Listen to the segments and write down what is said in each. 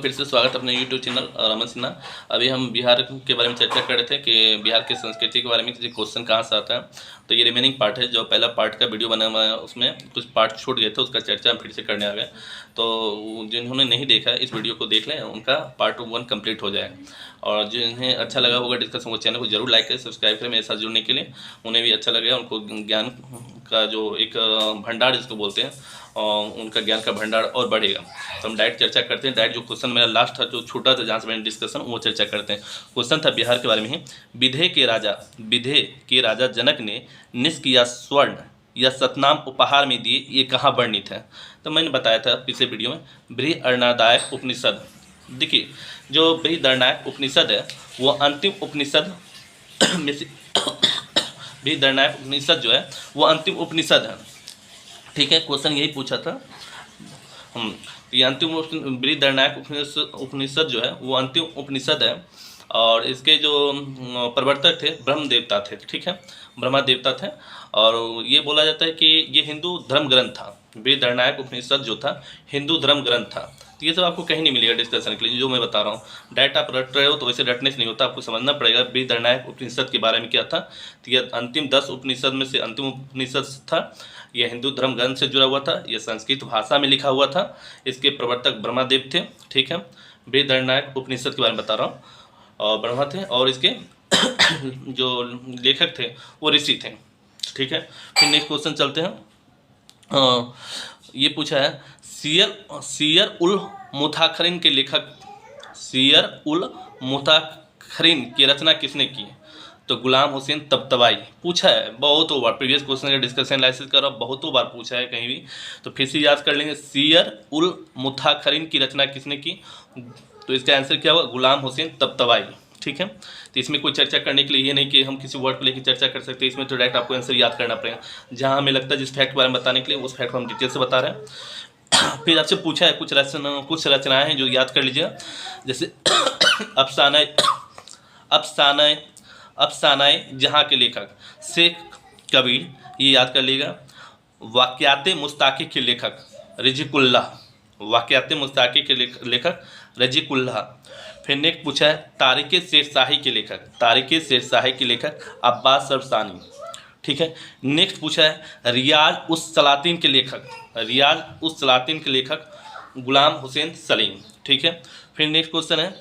फिर से स्वागत अपने YouTube चैनल रमन सिन्हा। अभी हम बिहार के बारे में चर्चा कर रहे थे कि बिहार की संस्कृति के बारे में किसी क्वेश्चन कहाँ से आता है। तो ये रिमेनिंग पार्ट है, जो पहला पार्ट का वीडियो बना हुआ है उसमें कुछ पार्ट छूट गए थे, उसका चर्चा हम फिर से करने आ गए। तो जिन्होंने नहीं देखा है इस वीडियो को देख लें, उनका पार्ट 1 कंप्लीट हो जाए। और जिन्हें अच्छा लगा होगा डिस्कशन, वो चैनल को जरूर लाइक करें, सब्सक्राइब करें मेरे साथ जुड़ने के लिए। उन्हें भी अच्छा लगेगा, उनको ज्ञान का जो एक भंडार जिसको बोलते हैं, और उनका ज्ञान का भंडार और बढ़ेगा। तो हम डायरेक्ट चर्चा करते हैं। डायरेक्ट जो क्वेश्चन मेरा लास्ट था, जो छूटा था जहाँ से मैंने डिस्कशन, वो चर्चा करते हैं। क्वेश्चन था बिहार के बारे में ही। विधे के राजा जनक ने निष्क या स्वर्ण या सतनाम उपहार में दिए, ये कहाँ वर्णित है? तो मैंने बताया था पिछले वीडियो में, बृहदारण्यक उपनिषद। देखिए, जो बृहदारण्यक उपनिषद है वो अंतिम उपनिषद में से बृहदारण्यक उपनिषद जो है वो अंतिम उपनिषद है। ठीक है, क्वेश्चन यही पूछा था। ये अंतिम बृहदारण्यक उपनिषद जो है वो अंतिम उपनिषद है, और इसके जो प्रवर्तक थे ब्रह्म देवता थे। ठीक है, ब्रह्मा देवता थे, और ये बोला जाता है कि ये हिंदू धर्म ग्रंथ था। बृहदारण्यक उपनिषद जो था हिंदू धर्म ग्रंथ था। तो ये सब आपको कहीं नहीं मिलेगा डिस्कशन के लिए, जो मैं बता रहा हूँ। डायरेक्ट आप रट रहे हो तो वैसे रटने से नहीं होता, आपको समझना पड़ेगा बृहदारण्यक उपनिषद के बारे में क्या था। तो ये अंतिम 10 उपनिषद में से अंतिम उपनिषद था। यह हिंदू धर्म ग्रंथ से जुड़ा हुआ था, यह संस्कृत भाषा में लिखा हुआ था। इसके प्रवर्तक ब्रह्मादेव थे। ठीक है, बृहदारण्यक उपनिषद के बारे में बता रहा हूँ, और ब्रह्मा थे, और इसके जो लेखक थे वो ऋषि थे। ठीक है, फिर नेक्स्ट क्वेश्चन चलते हैं। ये पूछा है, सियर उल मुताखरिन के लेखक, सियर उल मुताखरिन की रचना किसने की? तो गुलाम हुसैन तब्तबाई। पूछा है बहुत बार, प्रीवियस क्वेश्चन का डिस्कशन एनालिसिस कर रहा हूँ, बहुत बार पूछा है कहीं भी, तो फिर से याद कर लेंगे। सियर उल मुताखरिन की रचना किसने की? तो इसका आंसर क्या होगा? गुलाम हुसैन तब्तबाई। ठीक है, तो इसमें कोई चर्चा करने के लिए ये नहीं कि हम किसी वर्ड को लेकर चर्चा कर सकते हैं। इसमें तो डायरेक्ट आपको आंसर याद करना पड़ेगा। जहाँ हमें लगता है जिस फैक्ट के बारे में बताने के लिए, उस फैक्ट को हम डिटेल से बता रहे हैं। फिर आपसे पूछा है कुछ रचनाएं हैं जो याद कर लीजिएगा, जैसे अफसानाए जहाँ के लेखक शेख कबीर, ये याद कर लीजिएगा। वाक़यात मुस्ताक़ी के लेखक रज़िकुल्लाह, वाक़यात मुस्ताक़ी के लेखक रज़िकुल्लाह। फिर नेक्स्ट पूछा है तारीख़ शेरशाही के लेखक अब्बास सरसानी। ठीक है, नेक्स्ट पूछा है रियाज उस सलातीन के लेखक गुलाम हुसैन सलीम। ठीक है, फिर नेक्स्ट क्वेश्चन है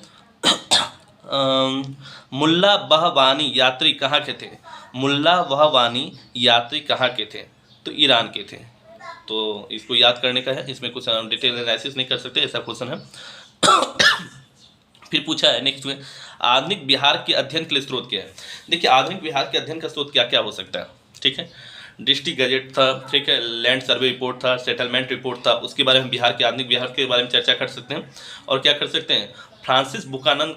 मुल्ला बहवानी यात्री कहाँ के थे? मुल्ला बहवानी यात्री कहाँ के थे? तो ईरान के थे। तो इसको याद करने का है, इसमें कुछ डिटेल एनालिसिस नहीं कर सकते, ऐसा क्वेश्चन है। फिर पूछा है नेक्स्ट में, आधुनिक बिहार के अध्ययन के लिए स्रोत क्या है? देखिए, आधुनिक बिहार के अध्ययन का स्रोत क्या क्या हो सकता है? ठीक है, डिस्ट्रिक्ट गजेट था, ठीक है, लैंड सर्वे रिपोर्ट था, सेटलमेंट रिपोर्ट था, उसके बारे में आधुनिक बिहार के बारे में चर्चा कर सकते हैं। और क्या कर सकते हैं, फ्रांसिस बुकानन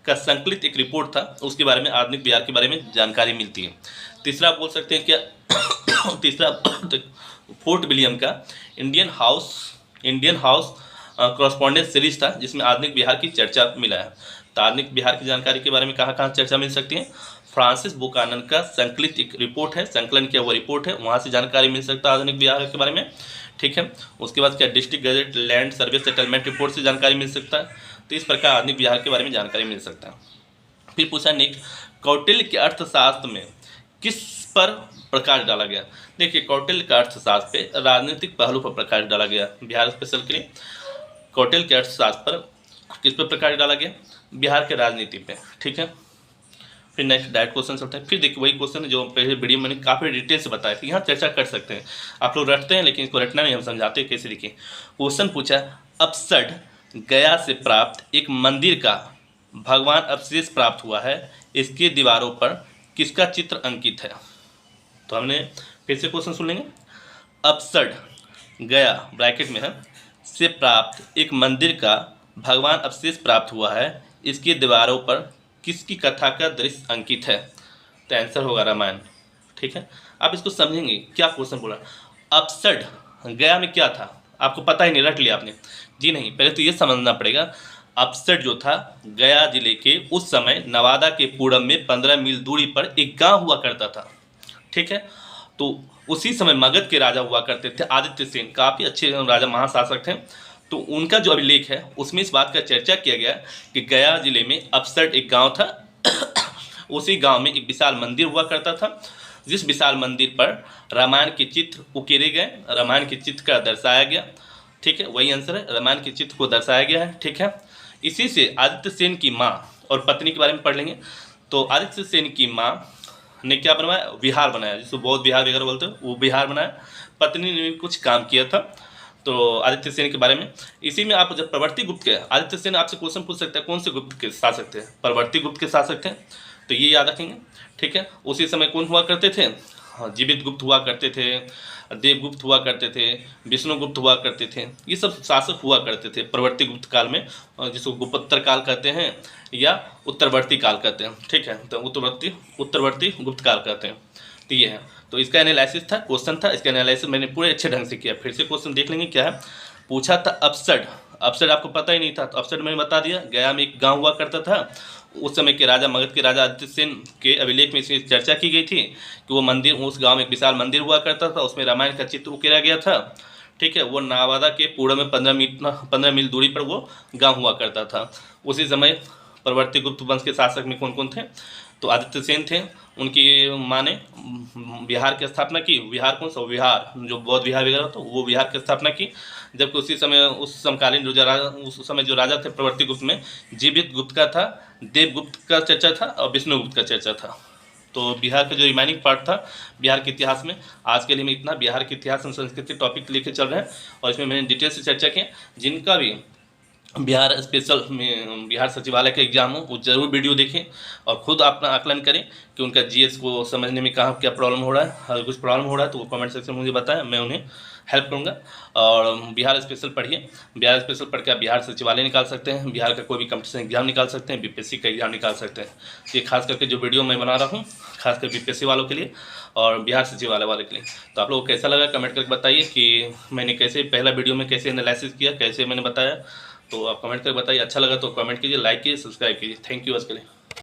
का संकलित एक रिपोर्ट था, उसके बारे में आधुनिक बिहार के बारे में जानकारी मिलती है। तीसरा आप बोल सकते हैं क्या फोर्ट विलियम का इंडियन हाउस कॉरस्पॉन्डेंस सीरीज था, जिसमें आधुनिक बिहार की चर्चा मिला है। तो आधुनिक बिहार की जानकारी के बारे में कहाँ कहाँ चर्चा मिल सकती है? फ्रांसिस बुकानन का संकलित एक रिपोर्ट है, संकलन किया हुआ रिपोर्ट है, वहाँ से जानकारी मिल सकता है आधुनिक बिहार के बारे में। ठीक है, उसके बाद क्या district gazette, land survey, settlement report से जानकारी मिल सकता है। तो इस प्रकार आधुनिक बिहार के बारे में जानकारी मिल सकता है। फिर पूछा नेक्स्ट, कौटिल्य के अर्थशास्त्र में किस पर प्रकाश डाला गया? देखिए, कौटिल्य का अर्थशास्त्र पे राजनीतिक पहलू पर प्रकाश डाला गया। बिहार स्पेशल के लिए कौटिल्य के अर्थशास्त्र पर किस पर प्रकाश डाला गया? बिहार के राजनीति पे। ठीक है, फिर नेक्स्ट डायरेक्ट क्वेश्चन चलता है। फिर देखिए, वही क्वेश्चन है जो पहले वीडियो में मैंने काफ़ी डिटेल से बताया था, यहाँ चर्चा कर सकते हैं। आप लोग रटते हैं, लेकिन इसको रटना नहीं, हम समझाते हैं कैसे। देखिए, क्वेश्चन पूछा, अपसड गया से प्राप्त एक मंदिर का भगवान अवशेष प्राप्त हुआ है, इसके दीवारों पर किसका चित्र अंकित है? तो हमने फिर से क्वेश्चन सुन लेंगे। अपसड गया ब्रैकेट में है से प्राप्त एक मंदिर का भगवान अवशेष प्राप्त हुआ है, इसकी दीवारों पर किसकी कथा का दृश्य अंकित है? तो आंसर होगा रामायण। ठीक है, आप इसको समझेंगे क्या क्वेश्चन बोला। अपसड गया में क्या था, आपको पता ही नहीं, रट लिया आपने? जी नहीं, पहले तो ये समझना पड़ेगा। अपसड जो था गया जिले के उस समय नवादा के पूरब में 15 मील दूरी पर एक गांव हुआ करता था। ठीक है, तो उसी समय मगध के राजा हुआ करते थे आदित्य सेन, काफ़ी अच्छे राजा महाशासक थे। तो उनका जो अभिलेख है उसमें इस बात का चर्चा किया गया कि गया जिले में अपसट एक गांव था। उसी गांव में एक विशाल मंदिर हुआ करता था, जिस विशाल मंदिर पर रामायण के चित्र उकेरे गए, रामायण के चित्र का दर्शाया गया। ठीक है, वही आंसर है, रामायण के चित्र को दर्शाया गया है। ठीक है, इसी से आदित्य सेन की माँ और पत्नी के बारे में पढ़ लेंगे। तो आदित्य सेन की माँ ने क्या बनवाया, विहार बनाया, जिसको बौद्ध विहार वगैरह बोलते हैं, वो विहार बनाया। पत्नी ने कुछ काम किया था। तो आदित्य सेन के बारे में इसी में आप जब प्रवर्ती गुप्त के, आदित्य सेन आपसे क्वेश्चन पूछ सकते हैं कौन से गुप्त के शासक थे, प्रवर्ती गुप्त के शासक थे, तो ये याद रखेंगे। ठीक है, उसी समय कौन हुआ करते थे, जीवित गुप्त हुआ करते थे, देवगुप्त हुआ करते थे, विष्णुगुप्त हुआ करते थे, ये सब शासक हुआ करते थे प्रवर्ती गुप्त काल में, जिसको गुप्तोत्तर काल कहते हैं या उत्तरवर्ती काल कहते हैं। ठीक है, तो उत्तरवर्ती गुप्त काल कहते हैं। तो ये है, तो इसका एनालिसिस था, क्वेश्चन था, इसका एनालिसिस मैंने पूरे अच्छे ढंग से किया। फिर से क्वेश्चन देख लेंगे क्या है। पूछा था अपसट, अपसट आपको पता ही नहीं था, तो अपसट मैंने बता दिया, गया में एक गाँव हुआ करता था। उस समय के राजा, मगध के राजा आदित्य सेन के अभिलेख में इसमें चर्चा की गई थी कि वो मंदिर, उस गांव में एक विशाल मंदिर हुआ करता था, उसमें रामायण का चित्र उकेरा गया था। ठीक है, वो नावादा के पूर्व में 15 मील दूरी पर वो गांव हुआ करता था। उसी समय प्रवर्ती गुप्त वंश के शासक में कौन कौन थे, तो आदित्य सेन थे, उनकी माँ ने बिहार की स्थापना की। विहार कौन सा, विहार जो बौद्ध विहार वगैरह, तो वो विहार की स्थापना की। जबकि उसी समय, उस समकालीन उस समय जो राजा थे प्रवर्ती गुप्त में, जीवित गुप्त का था, देवगुप्त का चर्चा था और विष्णुगुप्त का चर्चा था। तो बिहार का जो रिमाइनिंग पार्ट था बिहार के इतिहास में, आज के लिए मैं इतना, बिहार के इतिहास और संस्कृति टॉपिक लेके चल रहे हैं और इसमें मैंने डिटेल से चर्चा की। जिनका भी बिहार स्पेशल में बिहार सचिवालय का एग्जाम हो, वो जरूर वीडियो देखें और खुद अपना आकलन करें कि उनका जीएस को समझने में कहाँ क्या प्रॉब्लम हो रहा है। अगर कुछ प्रॉब्लम हो रहा है तो वो कमेंट सेक्शन में मुझे बताएं, मैं उन्हें हेल्प करूँगा। और बिहार स्पेशल पढ़िए, बिहार स्पेशल पढ़ के आप बिहार सचिवालय निकाल सकते हैं, बिहार का कोई भी कंपटीशन एग्जाम निकाल सकते हैं, बीपीएससी का एग्जाम निकाल सकते हैं। ये खास करके जो वीडियो मैं बना रहा हूँ खासकर बीपीएससी वालों के लिए और बिहार सचिवालय वाले के लिए। तो आप लोगों को कैसा लगा कमेंट करके बताइए कि मैंने कैसे पहला वीडियो में कैसे एनालिसिस किया, कैसे मैंने बताया। तो आप कमेंट करके बताइए। अच्छा लगा तो कमेंट कीजिए, लाइक कीजिए, सब्सक्राइब कीजिए। थैंक यू आज के लिए।